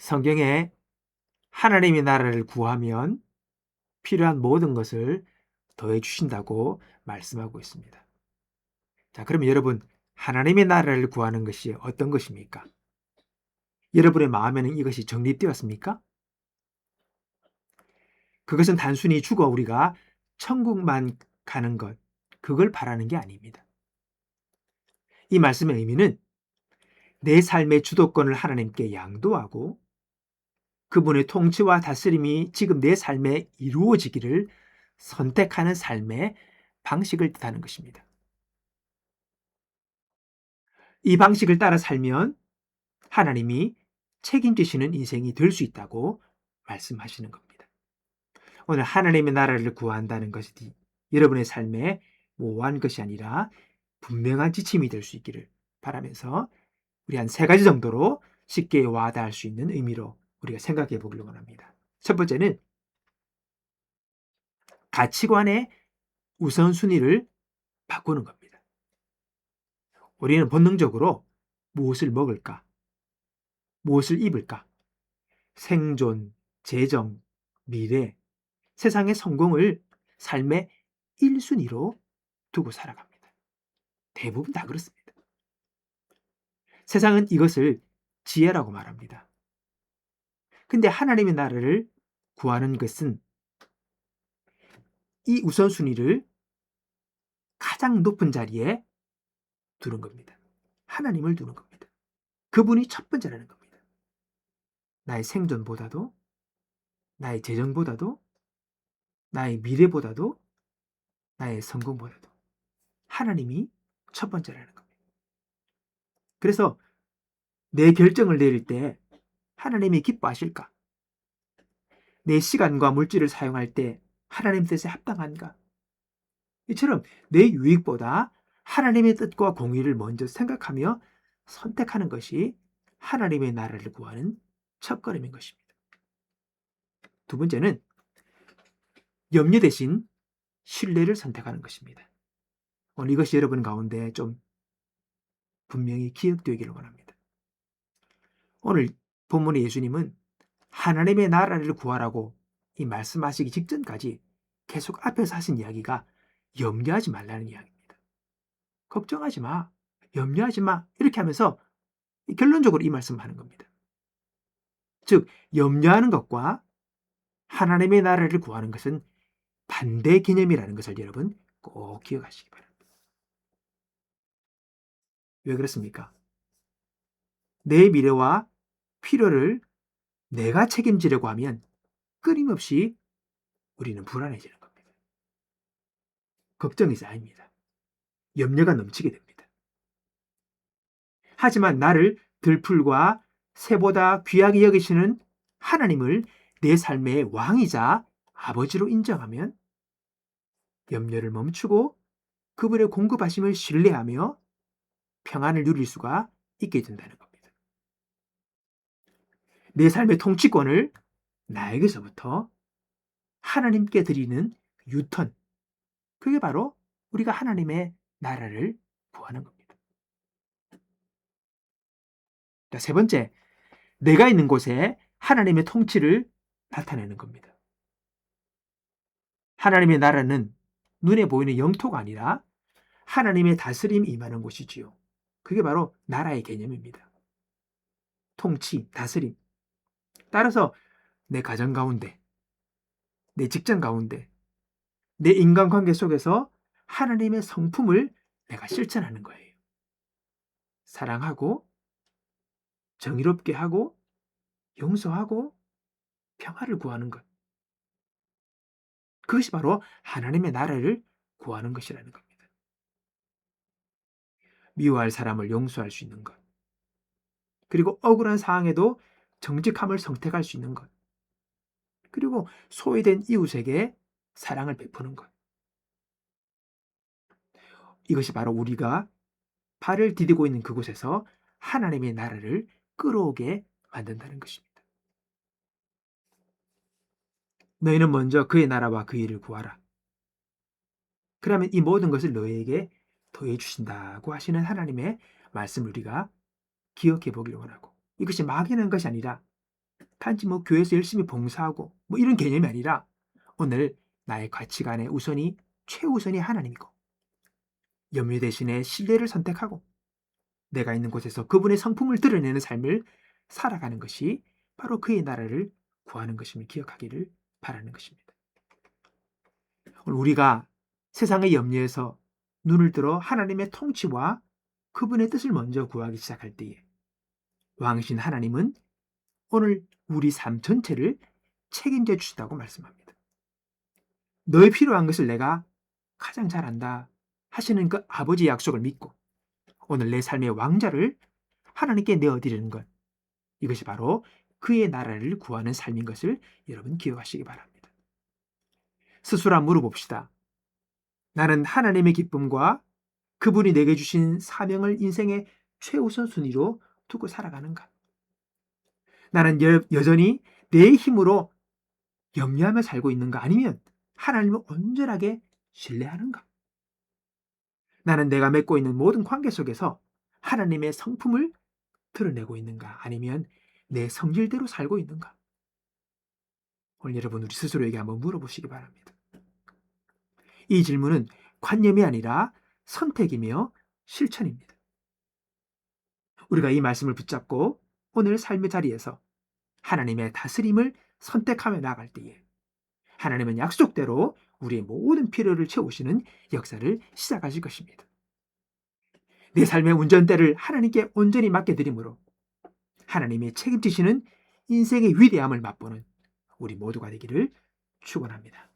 성경에 하나님의 나라를 구하면 필요한 모든 것을 더해 주신다고 말씀하고 있습니다. 자, 그러면 여러분, 하나님의 나라를 구하는 것이 어떤 것입니까? 여러분의 마음에는 이것이 정립되었습니까? 그것은 단순히 죽어 우리가 천국만 가는 것, 그걸 바라는 게 아닙니다. 이 말씀의 의미는 내 삶의 주도권을 하나님께 양도하고 그분의 통치와 다스림이 지금 내 삶에 이루어지기를 선택하는 삶의 방식을 뜻하는 것입니다. 이 방식을 따라 살면 하나님이 책임지시는 인생이 될 수 있다고 말씀하시는 겁니다. 오늘 하나님의 나라를 구한다는 것이 여러분의 삶에 모호한 것이 아니라 분명한 지침이 될 수 있기를 바라면서 우리 한 3가지 정도로 쉽게 와닿을 수 있는 의미로 우리가 생각해 보기를 원합니다. 첫 번째는 가치관의 우선순위를 바꾸는 겁니다. 우리는 본능적으로 무엇을 먹을까? 무엇을 입을까? 생존, 재정, 미래, 세상의 성공을 삶의 1순위로 두고 살아갑니다. 대부분 다 그렇습니다. 세상은 이것을 지혜라고 말합니다. 근데 하나님의 나라를 구하는 것은 이 우선순위를 가장 높은 자리에 두는 겁니다. 하나님을 두는 겁니다. 그분이 첫 번째라는 겁니다. 나의 생존보다도, 나의 재정보다도, 나의 미래보다도, 나의 성공보다도 하나님이 첫 번째라는 겁니다. 그래서 내 결정을 내릴 때 하나님이 기뻐하실까? 내 시간과 물질을 사용할 때 하나님 뜻에 합당한가? 이처럼 내 유익보다 하나님의 뜻과 공의를 먼저 생각하며 선택하는 것이 하나님의 나라를 구하는 첫걸음인 것입니다. 두 번째는 염려 대신 신뢰를 선택하는 것입니다. 오늘 이것이 여러분 가운데 좀 분명히 기억되기를 원합니다. 오늘 본문의 예수님은 하나님의 나라를 구하라고 이 말씀하시기 직전까지 계속 앞에서 하신 이야기가 염려하지 말라는 이야기입니다. 걱정하지 마, 염려하지 마 이렇게 하면서 결론적으로 이 말씀을 하는 겁니다. 즉 염려하는 것과 하나님의 나라를 구하는 것은 반대 개념이라는 것을 여러분 꼭 기억하시기 바랍니다. 왜 그렇습니까? 내 미래와 필요를 내가 책임지려고 하면 끊임없이 우리는 불안해지는 겁니다. 걱정이 쌓입니다. 염려가 넘치게 됩니다. 하지만 나를 들풀과 새보다 귀하게 여기시는 하나님을 내 삶의 왕이자 아버지로 인정하면 염려를 멈추고 그분의 공급하심을 신뢰하며 평안을 누릴 수가 있게 된다는 겁니다. 내 삶의 통치권을 나에게서부터 하나님께 드리는 유턴, 그게 바로 우리가 하나님의 나라를 구하는 겁니다. 자, 세 번째, 내가 있는 곳에 하나님의 통치를 나타내는 겁니다. 하나님의 나라는 눈에 보이는 영토가 아니라 하나님의 다스림이 임하는 곳이지요. 그게 바로 나라의 개념입니다. 통치, 다스림. 따라서 내 가정 가운데, 내 직장 가운데, 내 인간관계 속에서 하나님의 성품을 내가 실천하는 거예요. 사랑하고, 정의롭게 하고, 용서하고, 평화를 구하는 것. 그것이 바로 하나님의 나라를 구하는 것이라는 겁니다. 미워할 사람을 용서할 수 있는 것. 그리고 억울한 상황에도 정직함을 선택할 수 있는 것. 그리고 소외된 이웃에게 사랑을 베푸는 것. 이것이 바로 우리가 발을 디디고 있는 그곳에서 하나님의 나라를 끌어오게 만든다는 것입니다. 너희는 먼저 그의 나라와 그 일을 구하라. 그러면 이 모든 것을 너희에게 더해 주신다고 하시는 하나님의 말씀을 우리가 기억해 보기를 원하고, 이것이 막연한 것이 아니라 단지 교회에서 열심히 봉사하고 이런 개념이 아니라 오늘 나의 가치관의 우선이 최우선이 하나님이고 염려 대신에 신뢰를 선택하고 내가 있는 곳에서 그분의 성품을 드러내는 삶을 살아가는 것이 바로 그의 나라를 구하는 것임을 기억하기를 바라는 것입니다. 오늘 우리가 세상의 염려에서 눈을 들어 하나님의 통치와 그분의 뜻을 먼저 구하기 시작할 때에 왕이신 하나님은 오늘 우리 삶 전체를 책임져 주시다고 말씀합니다. 너의 필요한 것을 내가 가장 잘 안다 하시는 그 아버지의 약속을 믿고 오늘 내 삶의 왕자를 하나님께 내어드리는 것, 이것이 바로 그의 나라를 구하는 삶인 것을 여러분 기억하시기 바랍니다. 스스로 한번 물어봅시다. 나는 하나님의 기쁨과 그분이 내게 주신 사명을 인생의 최우선 순위로 두고 살아가는가? 나는 여전히 내 힘으로 염려하며 살고 있는가? 아니면 하나님을 온전하게 신뢰하는가? 나는 내가 맺고 있는 모든 관계 속에서 하나님의 성품을 드러내고 있는가? 아니면 내 성질대로 살고 있는가? 오늘 여러분 우리 스스로에게 한번 물어보시기 바랍니다. 이 질문은 관념이 아니라 선택이며 실천입니다. 우리가 이 말씀을 붙잡고 오늘 삶의 자리에서 하나님의 다스림을 선택하며 나아갈 때에 하나님은 약속대로 우리의 모든 필요를 채우시는 역사를 시작하실 것입니다. 내 삶의 운전대를 하나님께 온전히 맡겨드림으로 하나님이 책임지시는 인생의 위대함을 맛보는 우리 모두가 되기를 축원합니다.